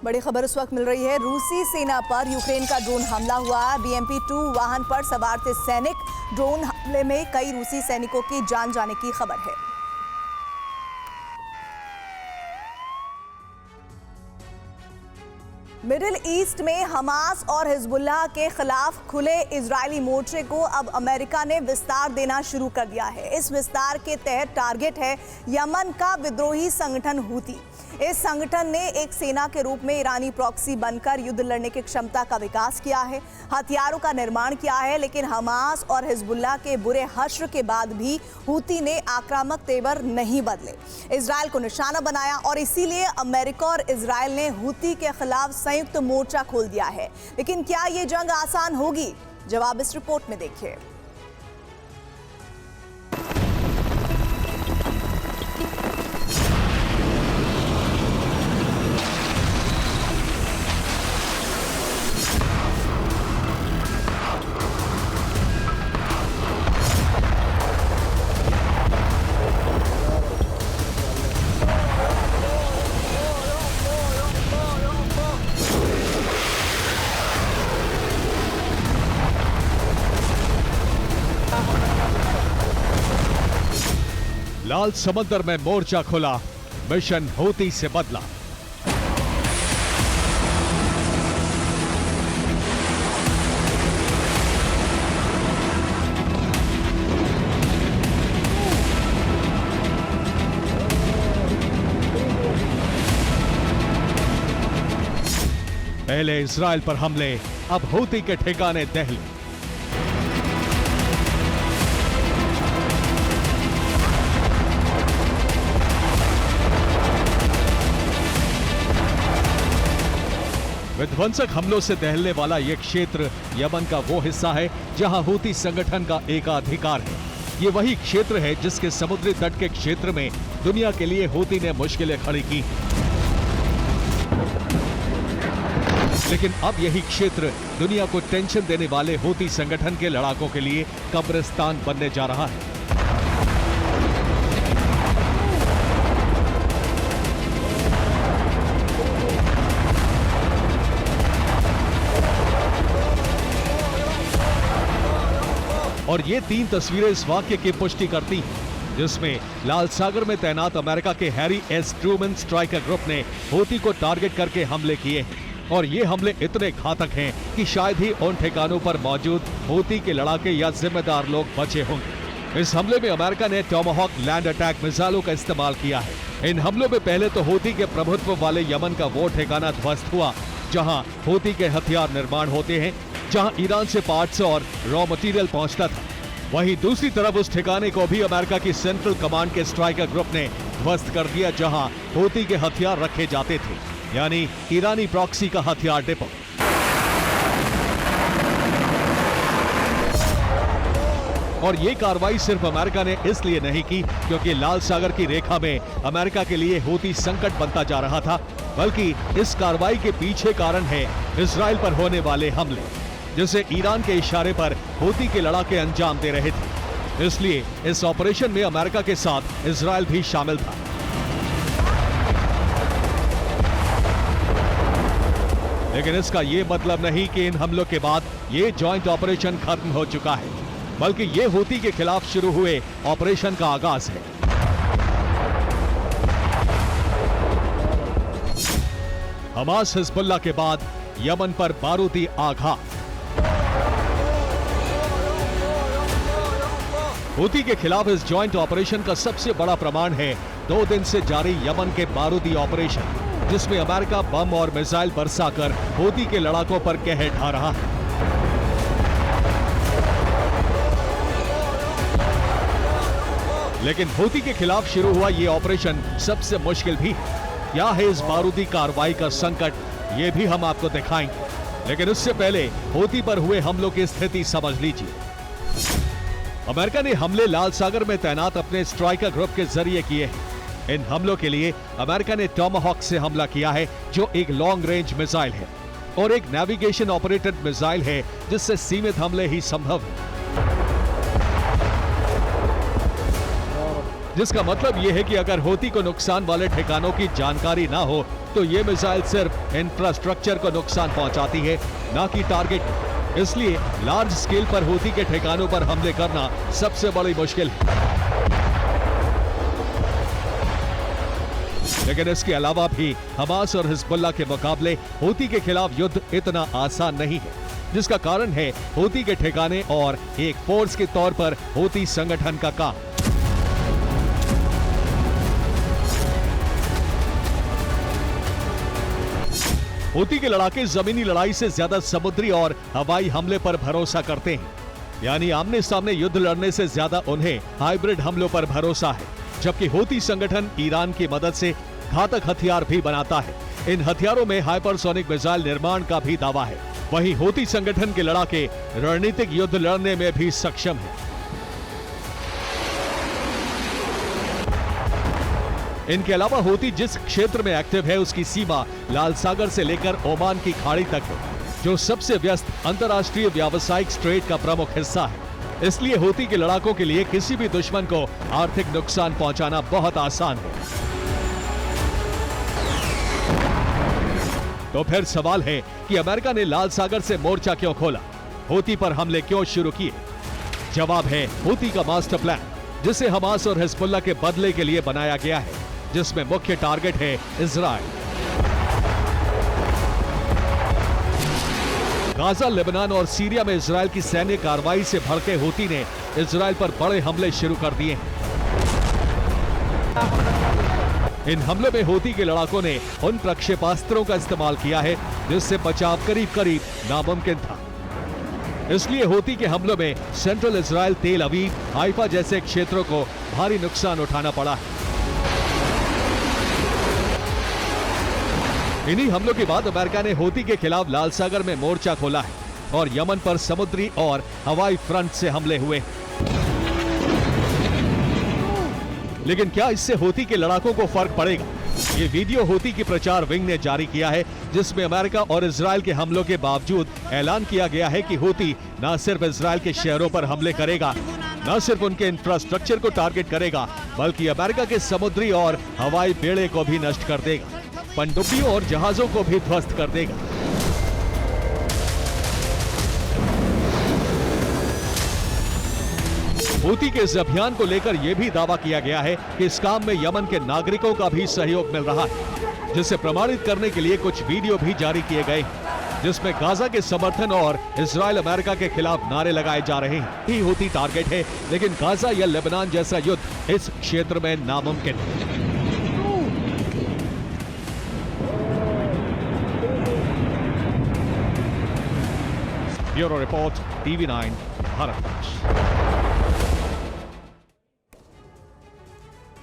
बड़ी खबर इस वक्त मिल रही है। रूसी सेना पर यूक्रेन का ड्रोन हमला हुआ। BMP-2 वाहन पर सवार थे सैनिक। ड्रोन हमले में कई रूसी सैनिकों की जान जाने की खबर है। मिडिल ईस्ट में हमास और हिजबुल्लाह के खिलाफ खुले इजरायली मोर्चे को अब अमेरिका ने विस्तार देना शुरू कर दिया है। इस विस्तार के तहत टारगेट है यमन का विद्रोही संगठन हूती। इस संगठन ने एक सेना के रूप में ईरानी प्रॉक्सी बनकर युद्ध लड़ने की क्षमता का विकास किया है, हथियारों का निर्माण किया है, लेकिन हमास और हिजबुल्लाह के बुरे हश्र के बाद भी हूती ने आक्रामक तेवर नहीं बदले, इजरायल को निशाना बनाया और इसीलिए अमेरिका और इजरायल ने हूती के खिलाफ संयुक्त मोर्चा खोल दिया है। लेकिन क्या ये जंग आसान होगी? जवाब इस रिपोर्ट में देखिए। लाल समंदर में मोर्चा खुला, मिशन हूती से बदला। पहले इजरायल पर हमले, अब हूती के ठिकाने दहली। विध्वंसक हमलों से दहलने वाला यह क्षेत्र यमन का वो हिस्सा है जहां हूती संगठन का एकाधिकार है। ये वही क्षेत्र है जिसके समुद्री तट के क्षेत्र में दुनिया के लिए हूती ने मुश्किलें खड़ी की। लेकिन अब यही क्षेत्र दुनिया को टेंशन देने वाले हूती संगठन के लड़ाकों के लिए कब्रिस्तान बनने जा रहा है। और ये तीन तस्वीरें इस वाक्य की पुष्टि करती हैं, जिसमें लाल सागर में तैनात अमेरिका के Harry S Truman striker group ने हूती को टारगेट करके हमले किए हैं। और ये हमले इतने घातक हैं कि शायद ही उन ठिकानों पर मौजूद हूती के लड़ाके या जिम्मेदार लोग बचे होंगे। इस हमले में अमेरिका ने टॉमाहॉक लैंड अटैक मिसाइलों का इस्तेमाल किया है। इन हमलों में पहले तो हूती के प्रभुत्व वाले यमन का वो ठिकाना ध्वस्त हुआ जहां हूती के हथियार निर्माण होते हैं, जहां ईरान से पार्ट्स और रॉ मटेरियल पहुंचता था। वहीं दूसरी तरफ उस ठिकाने को भी अमेरिका की सेंट्रल कमांड के स्ट्राइकर ग्रुप ने ध्वस्त कर दिया जहां हूती के हथियार रखे जाते थे, यानी ईरानी प्रॉक्सी का हथियार डिपो। और ये कार्रवाई सिर्फ अमेरिका ने इसलिए नहीं की क्योंकि लाल सागर की रेखा में अमेरिका के लिए हूती संकट बनता जा रहा था, बल्कि इस कार्रवाई के पीछे कारण है इजरायल पर होने वाले हमले, जिसे ईरान के इशारे पर हूती के लड़ाके अंजाम दे रहे थे। इसलिए इस ऑपरेशन में अमेरिका के साथ इजरायल भी शामिल था। लेकिन इसका यह मतलब नहीं कि इन हमलों के बाद ये जॉइंट ऑपरेशन खत्म हो चुका है, बल्कि ये हूती के खिलाफ शुरू हुए ऑपरेशन का आगाज है। हमास हिजबुल्लाह के बाद यमन पर बारूदी आघात। हूती के खिलाफ इस जॉइंट ऑपरेशन का सबसे बड़ा प्रमाण है 2 दिन से जारी यमन के बारूदी ऑपरेशन, जिसमें अमेरिका बम और मिसाइल बरसाकर हूती के लड़ाकों पर कहर ढा रहा है। लेकिन हूती के खिलाफ शुरू हुआ ये ऑपरेशन सबसे मुश्किल भी है। क्या है इस बारूदी कार्रवाई का संकट, ये भी हम आपको दिखाएंगे। लेकिन उससे पहले हूती पर हुए हमलों की स्थिति समझ लीजिए। अमेरिका ने हमले लाल सागर में तैनात अपने स्ट्राइकर ग्रुप के जरिए किए हैं। इन हमलों के लिए अमेरिका ने टॉमाहॉक से हमला किया है, जो एक लॉन्ग रेंज मिसाइल है और एक नेविगेशन ऑपरेटेड मिसाइल है, जिससे सीमित हमले ही संभव है। जिसका मतलब ये है कि अगर होती को नुकसान वाले ठिकानों की जानकारी ना हो तो ये मिसाइल सिर्फ इंफ्रास्ट्रक्चर को नुकसान पहुंचाती है, ना कि टारगेट। इसलिए लार्ज स्केल पर होती के ठिकानों पर हमले करना सबसे बड़ी मुश्किल है। लेकिन इसके अलावा भी हमास और हिजबुल्लाह के मुकाबले होती के खिलाफ युद्ध इतना आसान नहीं है, जिसका कारण है होती के ठिकाने और एक फोर्स के तौर पर होती संगठन का काम। होती के लड़ाके जमीनी लड़ाई से ज्यादा समुद्री और हवाई हमले पर भरोसा करते हैं, यानी आमने सामने युद्ध लड़ने से ज्यादा उन्हें हाइब्रिड हमलों पर भरोसा है। जबकि होती संगठन ईरान की मदद से घातक हथियार भी बनाता है। इन हथियारों में हाइपरसोनिक मिसाइल निर्माण का भी दावा है। वहीं होती संगठन के लड़ाके रणनीतिक युद्ध लड़ने में भी सक्षम है। इनके अलावा होती जिस क्षेत्र में एक्टिव है उसकी सीमा लाल सागर से लेकर ओमान की खाड़ी तक है, जो सबसे व्यस्त अंतर्राष्ट्रीय व्यावसायिक स्ट्रेट का प्रमुख हिस्सा है। इसलिए होती के लड़ाकों के लिए किसी भी दुश्मन को आर्थिक नुकसान पहुंचाना बहुत आसान है। तो फिर सवाल है कि अमेरिका ने लाल सागर से मोर्चा क्यों खोला, होती पर हमले क्यों शुरू किए? जवाब है होती का मास्टर प्लान, जिसे हमास और हिजबुल्लाह के बदले के लिए बनाया गया है, जिसमें मुख्य टारगेट है इजराइल। गाजा, लेबनान और सीरिया में इजराइल की सैन्य कार्रवाई से भड़के होती ने इजराइल पर बड़े हमले शुरू कर दिए हैं। इन हमले में होती के लड़ाकों ने उन प्रक्षेपास्त्रों का इस्तेमाल किया है जिससे बचाव करीब करीब नामुमकिन था। इसलिए होती के हमलों में सेंट्रल इजराइल, तेल अवीव, हाइफा जैसे क्षेत्रों को भारी नुकसान उठाना पड़ा है। इन्हीं हमलों के बाद अमेरिका ने होती के खिलाफ लाल सागर में मोर्चा खोला है और यमन पर समुद्री और हवाई फ्रंट से हमले हुए। लेकिन क्या इससे होती के लड़ाकों को फर्क पड़ेगा? ये वीडियो होती की प्रचार विंग ने जारी किया है, जिसमें अमेरिका और इजराइल के हमलों के बावजूद ऐलान किया गया है कि होती न सिर्फ इजराइल के शहरों पर हमले करेगा, न सिर्फ उनके इंफ्रास्ट्रक्चर को टारगेट करेगा, बल्कि अमेरिका के समुद्री और हवाई बेड़े को भी नष्ट कर देगा, पनडुब्बियों और जहाजों को भी ध्वस्त कर देगा। होती के इस अभियान को लेकर यह भी दावा किया गया है कि इस काम में यमन के नागरिकों का भी सहयोग मिल रहा है, जिसे प्रमाणित करने के लिए कुछ वीडियो भी जारी किए गए हैं, जिसमें गाजा के समर्थन और इजराइल अमेरिका के खिलाफ नारे लगाए जा रहे हैं। ही होती टारगेट है, लेकिन गाजा या लेबनान जैसा युद्ध इस क्षेत्र में नामुमकिन है। Bureau report, TV9, Bharat.